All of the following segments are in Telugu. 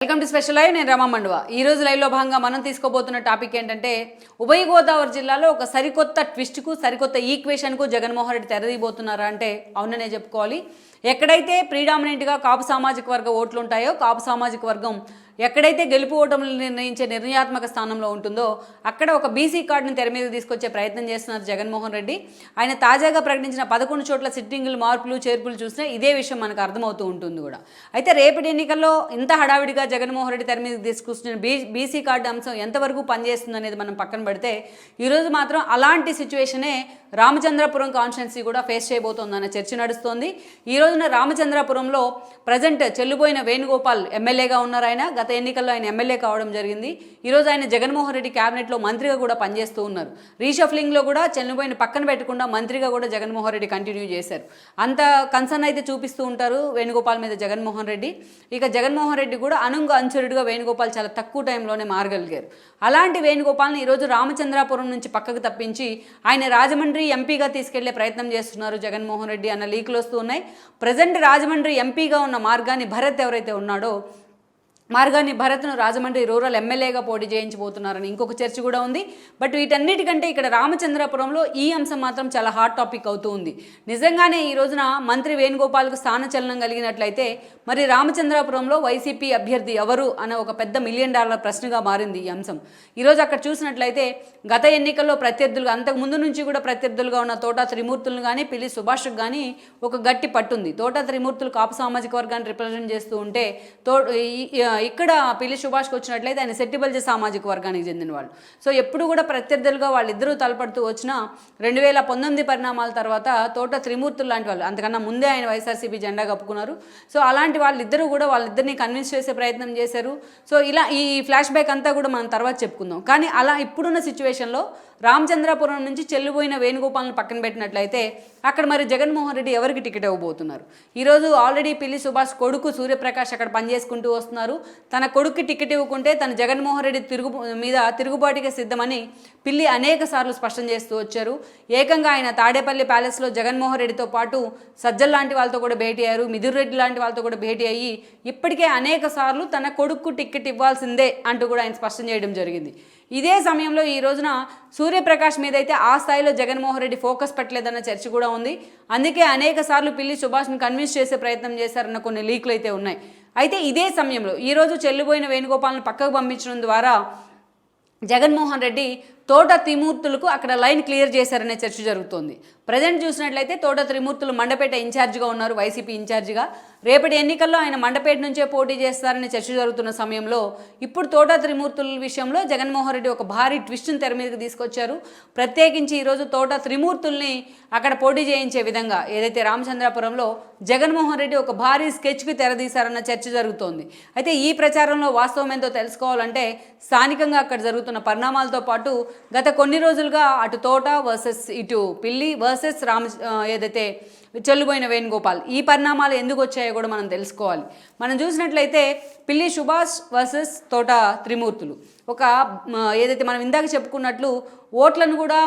Welcome to special live. నేను రమా మండువ. ఈ రోజు లైవ్లో భాగంగా మనం తీసుకోబోతున్న టాపిక్ ఏంటంటే ఉభయ గోదావరి జిల్లాలో ఒక సరికొత్త ట్విస్ట్కు సరికొత్త ఈక్వేషన్కు జగన్మోహన్ రెడ్డి తెరదీయబోతున్నారా అంటే అవుననే చెప్పుకోవాలి. ఎక్కడైతే ప్రీడామినెంట్గా కాపు సామాజిక వర్గ ఓట్లు ఉంటాయో కాపు సామాజిక వర్గం ఎక్కడైతే గెలుపు ఓటములు నిర్ణయించే నిర్ణయాత్మక స్థానంలో ఉంటుందో అక్కడ ఒక బీసీ కార్డుని తెర మీద తీసుకొచ్చే ప్రయత్నం చేస్తున్నారు జగన్మోహన్ రెడ్డి. ఆయన తాజాగా ప్రకటించిన 11 చోట్ల సిట్టింగులు మార్పులు చేర్పులు చూసినా ఇదే విషయం మనకు అర్థమవుతూ ఉంటుంది కూడా. అయితే రేపటి ఎన్నికల్లో ఇంత హడావిడిగా జగన్మోహన్ రెడ్డి తెర మీద తీసుకొచ్చిన బీసీ కార్డు అంశం ఎంతవరకు పనిచేస్తుంది అనేది మనం పక్కన పెడితే ఈరోజు మాత్రం అలాంటి సిచ్యువేషనే రామచంద్రపురం కాన్స్టిట్యున్సీ కూడా ఫేస్ చేయబోతోందన్న చర్చ నడుస్తోంది. ఈ రోజున రామచంద్రపురంలో ప్రజెంట్ చెల్లుబోయిన వేణుగోపాల్ ఎమ్మెల్యేగా ఉన్నారు. ఆయన గత ఎన్నికల్లో ఆయన ఎమ్మెల్యే కావడం జరిగింది. ఈరోజు ఆయన జగన్మోహన్ రెడ్డి క్యాబినెట్లో మంత్రిగా కూడా పనిచేస్తూ ఉన్నారు. రీషఫ్లింగ్లో కూడా చెల్లుబోయిన పక్కన పెట్టకుండా మంత్రిగా కూడా జగన్మోహన్ రెడ్డి కంటిన్యూ చేశారు. అంత కన్సర్న్ అయితే చూపిస్తూ ఉంటారు వేణుగోపాల్ మీద జగన్మోహన్ రెడ్డి. ఇక జగన్మోహన్ రెడ్డి కూడా అనుచరుడిగా వేణుగోపాల్ చాలా తక్కువ టైంలోనే మారగలిగారు. అలాంటి వేణుగోపాల్ని ఈరోజు రామచంద్రాపురం నుంచి పక్కకు తప్పించి ఆయన రాజమండ్రి ఎంపీగా తీసుకెళ్లే ప్రయత్నం చేస్తున్నారు జగన్మోహన్ రెడ్డి అన్న లీకులు వస్తూ ఉన్నాయి. ప్రజెంట్ రాజమండ్రి ఎంపీగా ఉన్న మార్గాన్ని భరత్ ఎవరైతే ఉన్నాడో మార్గాన్ని భరత్ను రాజమండ్రి రూరల్ ఎమ్మెల్యేగా పోటీ చేయించబోతున్నారని ఇంకొక చర్చ కూడా ఉంది. బట్ వీటన్నిటికంటే ఇక్కడ రామచంద్రపురంలో ఈ అంశం మాత్రం చాలా హాట్ టాపిక్ అవుతూ ఉంది. నిజంగానే ఈ రోజున మంత్రి వేణుగోపాల్కు స్థానచలనం కలిగినట్లయితే మరి రామచంద్రపురంలో వైసీపీ అభ్యర్థి ఎవరు అనే ఒక పెద్ద $1 మిలియన్ ప్రశ్నగా మారింది ఈ అంశం. ఈరోజు అక్కడ చూసినట్లయితే గత ఎన్నికల్లో ప్రత్యర్థులుగా అంతకుముందు నుంచి కూడా ప్రత్యర్థులుగా ఉన్న తోటా త్రిమూర్తులను కానీ పిల్లి సుభాష్కు కానీ ఒక గట్టి పట్టుంది. తోటా త్రిమూర్తులు కాపు సామాజిక వర్గాన్ని రిప్రజెంట్ చేస్తూ ఉంటే ఇక్కడ పిల్లి సుభాష్కి వచ్చినట్లయితే ఆయన సెట్టిబల్జ సామాజిక వర్గానికి చెందిన వాళ్ళు. సో ఎప్పుడు కూడా ప్రత్యర్థులుగా వాళ్ళిద్దరూ తలపడుతూ వచ్చిన 2019 పరిణామాల తర్వాత తోట త్రిమూర్తులు లాంటి వాళ్ళు అంతకన్నా ముందే ఆయన వైఎస్ఆర్సీపీ జెండా కప్పుకున్నారు. సో అలాంటి వాళ్ళిద్దరూ కూడా వాళ్ళిద్దరిని కన్విన్స్ చేసే ప్రయత్నం చేశారు. సో ఇలా ఈ ఫ్లాష్ బ్యాక్ అంతా కూడా మనం తర్వాత చెప్పుకుందాం. కానీ అలా ఇప్పుడున్న సిచ్యువేషన్లో రామచంద్రపురం నుంచి చెల్లిపోయిన వేణుగోపాల్ని పక్కన పెట్టినట్లయితే అక్కడ మరి జగన్మోహన్ రెడ్డి ఎవరికి టికెట్ ఇవ్వబోతున్నారు? ఈరోజు ఆల్రెడీ పిల్లి సుభాష్ కొడుకు సూర్యప్రకాష్ అక్కడ పనిచేసుకుంటూ వస్తున్నారు. తన కొడుక్కి టికెట్ ఇవ్వకుంటే తన జగన్మోహన్ రెడ్డి తిరుగుబాటుగా సిద్ధమని పిల్లి అనేక సార్లు స్పష్టం చేస్తూ వచ్చారు. ఏకంగా ఆయన తాడేపల్లి ప్యాలెస్లో జగన్మోహన్ రెడ్డితో పాటు సజ్జల్ లాంటి వాళ్ళతో కూడా భేటీ అయ్యారు. మిథున్ రెడ్డి లాంటి వాళ్ళతో కూడా భేటీ అయ్యి ఇప్పటికే అనేక సార్లు తన కొడుకు టికెట్ ఇవ్వాల్సిందే అంటూ కూడా ఆయన స్పష్టం చేయడం జరిగింది. ఇదే సమయంలో ఈ రోజున సూర్యప్రకాష్ మీద అయితే ఆ స్థాయిలో జగన్మోహన్ రెడ్డి ఫోకస్ పెట్టలేదన్న చర్చ కూడా ఉంది. అందుకే అనేక సార్లు పిల్లి సుభాష్ని కన్విన్స్ చేసే ప్రయత్నం చేశారన్న కొన్ని లీకులు అయితే ఉన్నాయి. అయితే ఇదే సమయంలో ఈరోజు చెల్లిపోయిన వేణుగోపాల్ని పక్కకు పంపించడం ద్వారా జగన్మోహన్ రెడ్డి తోట త్రిమూర్తులకు అక్కడ లైన్ క్లియర్ చేశారనే చర్చ జరుగుతోంది. ప్రజెంట్ చూసినట్లయితే తోట త్రిమూర్తులు మండపేట ఇన్ఛార్జిగా ఉన్నారు, వైసీపీ ఇన్ఛార్జిగా. రేపటి ఎన్నికల్లో ఆయన మండపేట నుంచే పోటీ చేస్తారనే చర్చ జరుగుతున్న సమయంలో ఇప్పుడు తోట త్రిమూర్తుల విషయంలో జగన్మోహన్ రెడ్డి ఒక భారీ ట్విస్ట్ని తెర మీదకి తీసుకొచ్చారు. ప్రత్యేకించి ఈరోజు తోట త్రిమూర్తుల్ని అక్కడ పోటీ చేయించే విధంగా ఏదైతే రామచంద్రపురంలో జగన్మోహన్ రెడ్డి ఒక భారీ స్కెచ్కి తెరదీశారన్న చర్చ జరుగుతోంది. అయితే ఈ ప్రచారంలో వాస్తవం ఏంటో తెలుసుకోవాలంటే స్థానికంగా అక్కడ జరుగుతున్న పరిణామాలతో పాటు గత కొన్ని రోజులుగా అటు తోట వర్సెస్ ఇటు పిల్లి వర్సెస్ ఏదైతే చెల్లుబోయిన వేణుగోపాల్ ఈ పరిణామాలు ఎందుకు వచ్చాయో కూడా మనం తెలుసుకోవాలి. మనం చూసినట్లయితే పిల్లి సుభాష్ వర్సెస్ తోట త్రిమూర్తులు ఒక ఏదైతే మనం ఇందాక చెప్పుకున్నట్లు ఓట్లను కూడా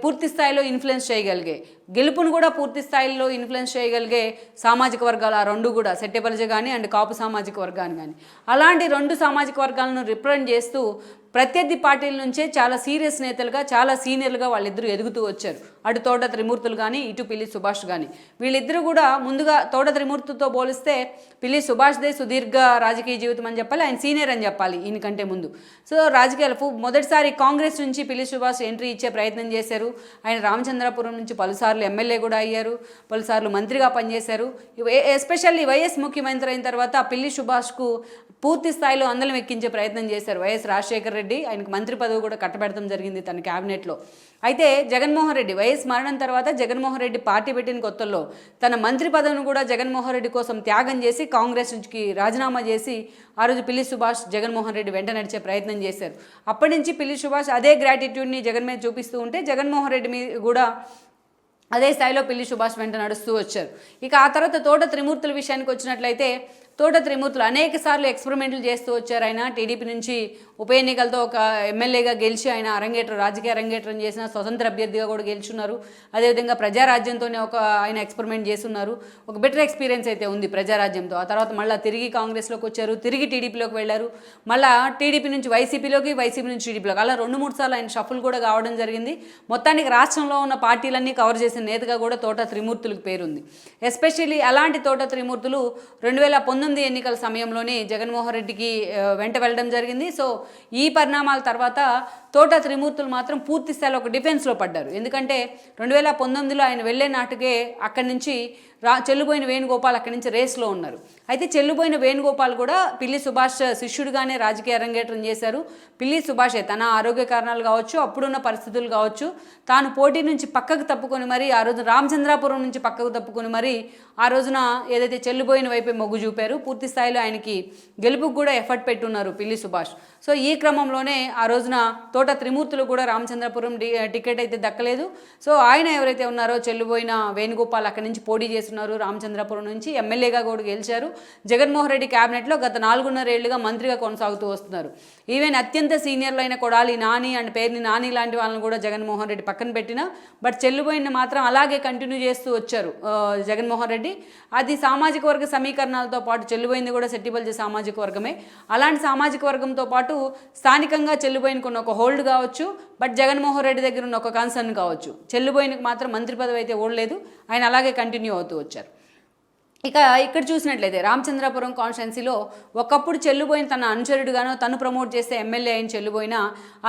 పూర్తి స్థాయిలో ఇన్ఫ్లుయెన్స్ చేయగలిగే, గెలుపును కూడా పూర్తి స్థాయిలో ఇన్ఫ్లుయెన్స్ చేయగలిగే సామాజిక వర్గాలు ఆ రెండు కూడా సెట్టెబలజ కానీ అండ్ కాపు సామాజిక వర్గాన్ని కానీ అలాంటి రెండు సామాజిక వర్గాలను రిప్రజెంట్ చేస్తూ ప్రత్యర్థి పార్టీల నుంచే చాలా సీరియస్ నేతలుగా చాలా సీనియర్లుగా వాళ్ళిద్దరూ ఎదుగుతూ వచ్చారు. అటు తోట త్రిమూర్తులు కానీ ఇటు పిల్లి సుభాష్ కానీ వీళ్ళిద్దరూ కూడా ముందుగా తోట త్రిమూర్తితో పోలిస్తే పిల్లి సుభాష్దే సుదీర్ఘ రాజకీయ జీవితం అని చెప్పాలి, ఆయన సీనియర్ అని చెప్పాలి ఈయనకంటే ముందు. సో రాజకీయాలకు మొదటిసారి కాంగ్రెస్ నుంచి పిల్లి సుభాష్ ఎంట్రీ ఇచ్చే ప్రయత్నం చేశారు. ఆయన రామచంద్రపురం నుంచి పలుసార్లు ఎమ్మెల్యే కూడా అయ్యారు, పలుసార్లు మంత్రిగా పనిచేశారు. ఎస్పెషల్లీ వైఎస్ ముఖ్యమంత్రి అయిన తర్వాత పిల్లి సుభాష్కు పూర్తి స్థాయిలో అందలం ఎక్కించే ప్రయత్నం చేశారు వైఎస్ రాజశేఖర రెడ్డి. ఆయనకు మంత్రి పదవి కూడా కట్టబెడతాం జరిగింది తన క్యాబినెట్లో. అయితే జగన్మోహన్ రెడ్డి వైఎస్ మరణం తర్వాత జగన్మోహన్ రెడ్డి పార్టీ పెట్టిన కొత్తల్లో తన మంత్రి పదవిని కూడా జగన్మోహన్ రెడ్డి కోసం త్యాగం చేసి కాంగ్రెస్ నుంచి రాజీనామా చేసి ఆ రోజు పిల్లి సుభాష్ జగన్మోహన్ రెడ్డి వెంట నడిచే ప్రయత్నం చేశారు. అప్పటి నుంచి పిల్లి సుభాష్ అదే గ్రాటిట్యూడ్ని జగన్ మీద చూపిస్తూ ఉంటే జగన్మోహన్ రెడ్డి మీద కూడా అదే స్థాయిలో పిల్లి సుభాష్ వెంట నడుస్తూ వచ్చారు. ఇక ఆ తర్వాత తోట త్రిమూర్తుల విషయానికి వచ్చినట్లయితే తోట త్రిమూర్తులు అనేక సార్లు ఎక్స్పెరిమెంట్లు చేస్తూ వచ్చారు. ఆయన టీడీపీ నుంచి ఉప ఎన్నికలతో ఒక ఎమ్మెల్యేగా గెలిచి ఆయన రాజకీయ అరంగేట్రం చేసిన స్వతంత్ర అభ్యర్థిగా కూడా గెలుచున్నారు. అదేవిధంగా ప్రజారాజ్యంతోనే ఆయన ఎక్స్పెరిమెంట్ చేస్తున్నారు. ఒక బెటర్ ఎక్స్పీరియన్స్ అయితే ఉంది ప్రజారాజ్యంతో. ఆ తర్వాత మళ్ళీ తిరిగి కాంగ్రెస్లోకి వచ్చారు, తిరిగి టీడీపీలోకి వెళ్ళారు, మళ్ళీ టీడీపీ నుంచి వైసీపీలోకి, వైసీపీ నుంచి టీడీపీలోకి, అలా 2-3 సార్లు ఆయన షఫుల్ కూడా కావడం జరిగింది. మొత్తానికి రాష్ట్రంలో ఉన్న పార్టీలన్నీ కవర్ చేసిన నేతగా కూడా తోట త్రిమూర్తులకు పేరుంది. ఎస్పెషల్లీ అలాంటి తోట త్రిమూర్తులు 2019 ఎన్నికల సమయంలోనే జగన్మోహన్ రెడ్డికి వెంట వెళ్ళడం జరిగింది. సో ఈ పరిణామాల తర్వాత తోట త్రిమూర్తులు మాత్రం పూర్తి స్థాయిలో ఒక డిఫెన్స్లో పడ్డారు. ఎందుకంటే 2019లో ఆయన వెళ్ళే నాటికే అక్కడి నుంచి చెల్లుబోయిన వేణుగోపాల్ అక్కడి నుంచి రేస్లో ఉన్నారు. అయితే చెల్లుబోయిన వేణుగోపాల్ కూడా పిల్లి సుభాష్ శిష్యుడిగానే రాజకీయ అరంగేట్రం చేశారు. పిల్లి సుభాషే తన ఆరోగ్య కారణాలు కావచ్చు, అప్పుడున్న పరిస్థితులు కావచ్చు, తాను పోటీ నుంచి పక్కకు తప్పుకొని మరి ఆ రోజు రామచంద్రాపురం నుంచి పక్కకు తప్పుకొని మరి ఆ రోజున ఏదైతే చెల్లుబోయిన వైపే మొగ్గు చూపారు. పూర్తి స్థాయిలో ఆయనకి గెలుపుకు కూడా ఎఫర్ట్ పెట్టున్నారు పిల్లి సుభాష్. సో ఈ క్రమంలోనే ఆ రోజున తోట త్రిమూర్తులు కూడా రామచంద్రపురం టికెట్ అయితే దక్కలేదు. సో ఆయన ఎవరైతే ఉన్నారో చెల్లుబోయిన వేణుగోపాల్ అక్కడి నుంచి పోటీ చేస్తున్నారు. రామచంద్రపురం నుంచి ఎమ్మెల్యేగా కూడా గెలిచారు. జగన్మోహన్ రెడ్డి క్యాబినెట్లో గత 4.5 ఏళ్లుగా మంత్రిగా కొనసాగుతూ వస్తున్నారు. ఈవెన్ అత్యంత సీనియర్లు అయిన కొడాలి నాని అండ్ పేర్ని నాని లాంటి వాళ్ళని కూడా జగన్మోహన్ రెడ్డి పక్కన పెట్టినా బట్ చెల్లుబోయిన మాత్రం అలాగే కంటిన్యూ చేస్తూ వచ్చారు జగన్మోహన్ రెడ్డి. అది సామాజిక వర్గ సమీకరణాలతో పాటు చెల్లుబోయింది కూడా సెట్టిబల్జీ సామాజిక వర్గమే. అలాంటి సామాజిక వర్గంతో పాటు స్థానికంగా చెల్లుబోయినకున్న ఒక హోల్డ్ కావచ్చు, బట్ జగన్మోహన్ రెడ్డి దగ్గర ఉన్న ఒక కన్సర్న్ కావచ్చు. చెల్లుబోయినకు మాత్రం మంత్రి పదవి అయితే ఓడలేదు, ఆయన అలాగే కంటిన్యూ అవుతూ వచ్చారు. ఇక ఇక్కడ చూసినట్లయితే రామచంద్రాపురం కాన్స్టిట్యున్సీలో ఒకప్పుడు చెల్లుబోయిన తన అనుచరుడుగానో తను ప్రమోట్ చేస్తే ఎమ్మెల్యే అయిన చెల్లుబోయిన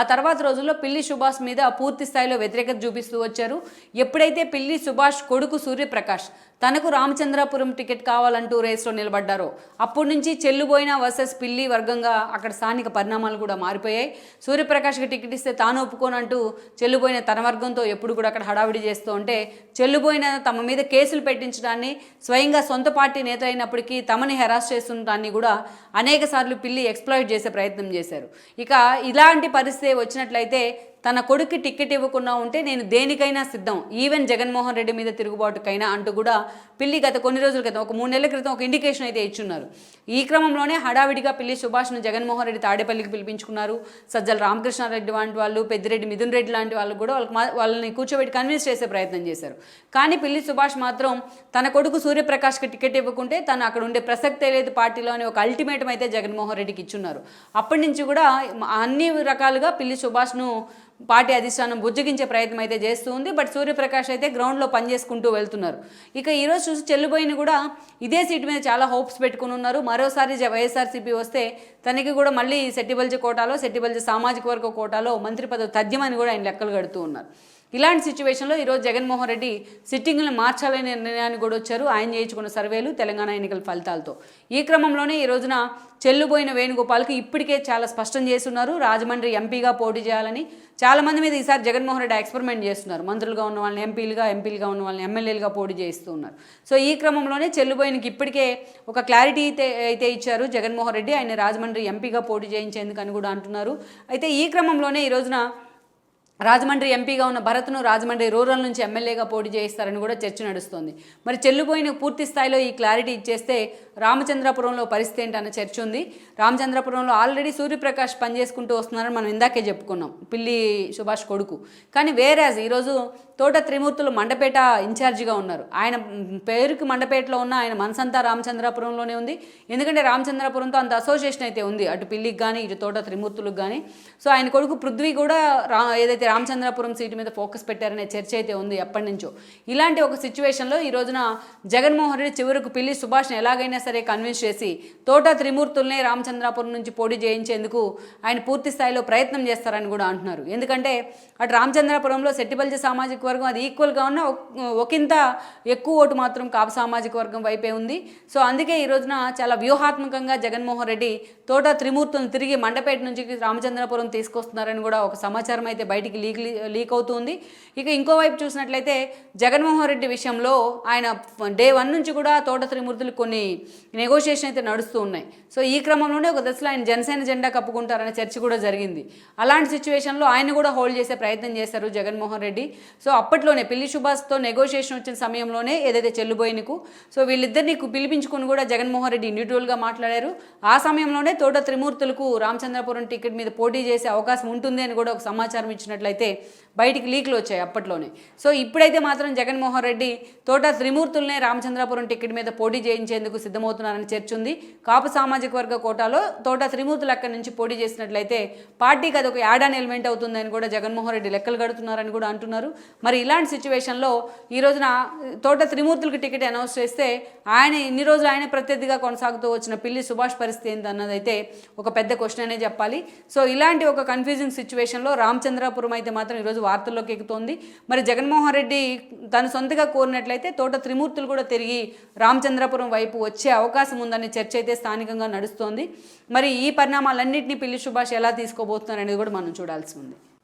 ఆ తర్వాత రోజుల్లో పిల్లి సుభాష్ మీద పూర్తి స్థాయిలో వ్యతిరేకత చూపిస్తూ వచ్చారు. ఎప్పుడైతే పిల్లి సుభాష్ కొడుకు సూర్యప్రకాష్ తనకు రామచంద్రాపురం టికెట్ కావాలంటూ రేస్లో నిలబడ్డారో అప్పటి నుంచి చెల్లుబోయిన వర్సెస్ పిల్లి వర్గంగా అక్కడ స్థానిక పరిణామాలు కూడా మారిపోయాయి. సూర్యప్రకాష్కి టికెట్ ఇస్తే తాను ఒప్పుకోనంటూ చెల్లుబోయిన తన వర్గంతో ఎప్పుడు కూడా అక్కడ హడావిడి చేస్తూ ఉంటే చెల్లుబోయిన తమ మీద కేసులు పెట్టించడాన్ని, స్వయంగా సొంత పార్టీ నేత అయినప్పటికీ తమని హెరాస్ చేస్తుంటాన్ని కూడా అనేక సార్లు పిల్లి ఎక్స్ప్లాయిట్ చేసే ప్రయత్నం చేశారు. ఇక ఇలాంటి పరిస్థితి వచ్చినట్లయితే తన కొడుక్కి టికెట్ ఇవ్వకుండా ఉంటే నేను దేనికైనా సిద్ధం, ఈవెన్ జగన్మోహన్ రెడ్డి మీద తిరుగుబాటుకైనా అంటూ కూడా పిల్లి గత కొన్ని రోజుల క్రితం, ఒక 3 నెలల క్రితం ఒక ఇండికేషన్ అయితే ఇచ్చున్నారు. ఈ క్రమంలోనే హడావిడిగా పిల్లి సుభాష్ను జగన్మోహన్ రెడ్డి తాడేపల్లికి పిలిపించుకున్నారు. సజ్జల రామకృష్ణారెడ్డి వంటి వాళ్ళు, పెద్దిరెడ్డి మిథున్ రెడ్డి లాంటి వాళ్ళు కూడా వాళ్ళని కూర్చోబెట్టి కన్విన్స్ చేసే ప్రయత్నం చేశారు. కానీ పిల్లి సుభాష్ మాత్రం తన కొడుకు సూర్యప్రకాష్కి టికెట్ ఇవ్వకుంటే తను అక్కడ ఉండే ప్రసక్తే లేదు పార్టీలో అని ఒక అల్టిమేటం అయితే జగన్మోహన్ రెడ్డికి ఇచ్చున్నారు. అప్పటి నుంచి కూడా అన్ని రకాలుగా పిల్లి సుభాష్ను పార్టీ అధిష్టానం బుజ్జగించే ప్రయత్నం అయితే చేస్తూ ఉంది. బట్ సూర్యప్రకాష్ అయితే గ్రౌండ్లో పనిచేసుకుంటూ వెళ్తున్నారు. ఇక ఈరోజు చూసి చెల్లుబోయిన కూడా ఇదే సీటు మీద చాలా హోప్స్ పెట్టుకుని ఉన్నారు. మరోసారి వైఎస్ఆర్సీపీ వస్తే తనకి కూడా మళ్ళీ సెట్టిబల్జీ కోటాలో, సెట్టిబల్జీ సామాజిక వర్గ కోటాలో మంత్రి పదవి తథ్యమని కూడా ఆయన లెక్కలు కడుతూ ఉన్నారు. ఇలాంటి సిచ్యువేషన్లో ఈరోజు జగన్మోహన్ రెడ్డి సిట్టింగ్లను మార్చాలనే నిర్ణయానికి కూడా వచ్చారు. ఆయన చేయించుకున్న సర్వేలు, తెలంగాణ ఎన్నికల ఫలితాలతో. ఈ క్రమంలోనే ఈ రోజున చెల్లుబోయిన వేణుగోపాల్కి ఇప్పటికే చాలా స్పష్టం చేస్తున్నారు రాజమండ్రి ఎంపీగా పోటీ చేయాలని. చాలామంది మీద ఈసారి జగన్మోహన్ రెడ్డి ఎక్స్పెరిమెంట్ చేస్తున్నారు. మంత్రులుగా ఉన్న వాళ్ళని ఎంపీలుగా ఉన్న వాళ్ళని ఎమ్మెల్యేలుగా పోటీ చేస్తూ ఉన్నారు. సో ఈ క్రమంలోనే చెల్లుబోయినకి ఇప్పటికే ఒక క్లారిటీ అయితే ఇచ్చారు జగన్మోహన్ రెడ్డి. ఆయన రాజమండ్రి ఎంపీగా పోటీ చేయించేందుకు అని కూడా అంటున్నారు. అయితే ఈ క్రమంలోనే ఈ రోజున రాజమండ్రి ఎంపీగా ఉన్న భరత్ను రాజమండ్రి రూరల్ నుంచి ఎమ్మెల్యేగా పోటీ చేయిస్తారని కూడా చర్చ నడుస్తోంది. మరి చెల్లుబోయిన పూర్తి స్థాయిలో ఈ క్లారిటీ ఇచ్చేస్తే రామచంద్రపురంలో పరిస్థితి ఏంటన్న చర్చ ఉంది. రామచంద్రపురంలో ఆల్రెడీ సూర్యప్రకాష్ పనిచేసుకుంటూ వస్తున్నారని మనం ఇందాకే చెప్పుకున్నాం, పిల్లి సుభాష్ కొడుకు. కానీ వేరేజ్ ఈరోజు తోట త్రిమూర్తులు మండపేట ఇన్ఛార్జిగా ఉన్నారు. ఆయన పేరుకి మండపేటలో ఉన్న ఆయన మనసంతా రామచంద్రపురంలోనే ఉంది. ఎందుకంటే రామచంద్రపురంతో అంత అసోసియేషన్ అయితే ఉంది, అటు పిల్లికి కానీ ఇటు తోట త్రిమూర్తులకు కానీ. సో ఆయన కొడుకు పృథ్వీ కూడా ఏదైతే రామచంద్రపురం సీటు మీద ఫోకస్ పెట్టారనే చర్చ అయితే ఉంది ఎప్పటి నుంచో. ఇలాంటి ఒక సిచ్యువేషన్లో ఈ రోజున జగన్మోహన్ రెడ్డి చివరకు పిల్లి సుభాష్ని ఎలాగైనా సరే కన్విన్స్ చేసి తోట త్రిమూర్తుల్నే రామచంద్రాపురం నుంచి పోటీ చేయించేందుకు ఆయన పూర్తి స్థాయిలో ప్రయత్నం చేస్తారని కూడా అంటున్నారు. ఎందుకంటే అటు రామచంద్రాపురంలో సెట్టిబల్జీ సామాజిక వర్గం అది ఈక్వల్గా ఉన్న ఒకంత ఎక్కువ ఓటు మాత్రం కాపు సామాజిక వర్గం వైపే ఉంది. సో అందుకే ఈ రోజున చాలా వ్యూహాత్మకంగా జగన్మోహన్ రెడ్డి తోట త్రిమూర్తులను తిరిగి మండపేట నుంచి రామచంద్రపురం తీసుకొస్తున్నారని కూడా ఒక సమాచారం అయితే బయటికి లీక్ అవుతుంది. ఇక ఇంకోవైపు చూసినట్లయితే జగన్మోహన్ రెడ్డి విషయంలో ఆయన డే 1 నుంచి కూడా తోట త్రిమూర్తులు కొన్ని నెగోషియేషన్ అయితే నడుస్తూ ఉన్నాయి. సో ఈ క్రమంలోనే ఒక దశలో ఆయన జనసేన జెండా కప్పుకుంటారనే చర్చ కూడా జరిగింది. అలాంటి సిచ్యువేషన్లో ఆయన కూడా హోల్డ్ చేసే ప్రయత్నం చేశారు జగన్మోహన్ రెడ్డి. సో అప్పట్లోనే పిల్లి సుభాష్తో నెగోషియేషన్ వచ్చిన సమయంలోనే ఏదైతే చెల్లుబోయినకు సో వీళ్ళిద్దరిని పిలిపించుకుని కూడా జగన్మోహన్ రెడ్డి ఇండివిజువల్గా మాట్లాడారు. ఆ సమయంలోనే తోట త్రిమూర్తులకు రామచంద్రపురం టికెట్ మీద పోటీ చేసే అవకాశం ఉంటుంది అని కూడా ఒక సమాచారం ఇచ్చినట్లయితే బయటికి లీక్లు వచ్చాయి అప్పట్లోనే. సో ఇప్పుడైతే మాత్రం జగన్మోహన్ రెడ్డి తోట త్రిమూర్తులనే రామచంద్రపురం టికెట్ మీద పోటీ చేయించేందుకు సిద్ధమవుతున్నారని చర్చ ఉంది. కాపు సామాజిక వర్గ కోటాలో తోట త్రిమూర్తులు అక్కడి నుంచి పోటీ చేసినట్లయితే పార్టీకి అది ఒక యాడ్ ఆన్ ఎలిమెంట్ అవుతుందని కూడా జగన్మోహన్ రెడ్డి లెక్కలు కడుతున్నారని కూడా అంటున్నారు. మరి ఇలాంటి సిచ్యువేషన్లో ఈ రోజున తోట త్రిమూర్తులకి టికెట్ అనౌన్స్ చేస్తే ఇన్ని రోజులు ఆయన ప్రత్యర్థిగా కొనసాగుతూ వచ్చిన పిల్లి సుభాష్ పరిస్థితి ఏంటన్నదైతే ఒక పెద్ద క్వశ్చన్ అనే చెప్పాలి. సో ఇలాంటి ఒక కన్ఫ్యూజింగ్ సిచ్యువేషన్లో రామచంద్రాపురం అయితే మాత్రం ఈరోజు వార్తల్లోకి ఎక్కుతోంది. మరి జగన్మోహన్ రెడ్డి తను సొంతగా కోరినట్లయితే తోట త్రిమూర్తులు కూడా తిరిగి రామచంద్రాపురం వైపు వచ్చే అవకాశం ఉందనే చర్చ అయితే స్థానికంగా నడుస్తోంది. మరి ఈ పరిణామాలన్నింటినీ పిల్లి సుభాష్ ఎలా తీసుకోబోతున్నారు అనేది కూడా మనం చూడాల్సి ఉంది.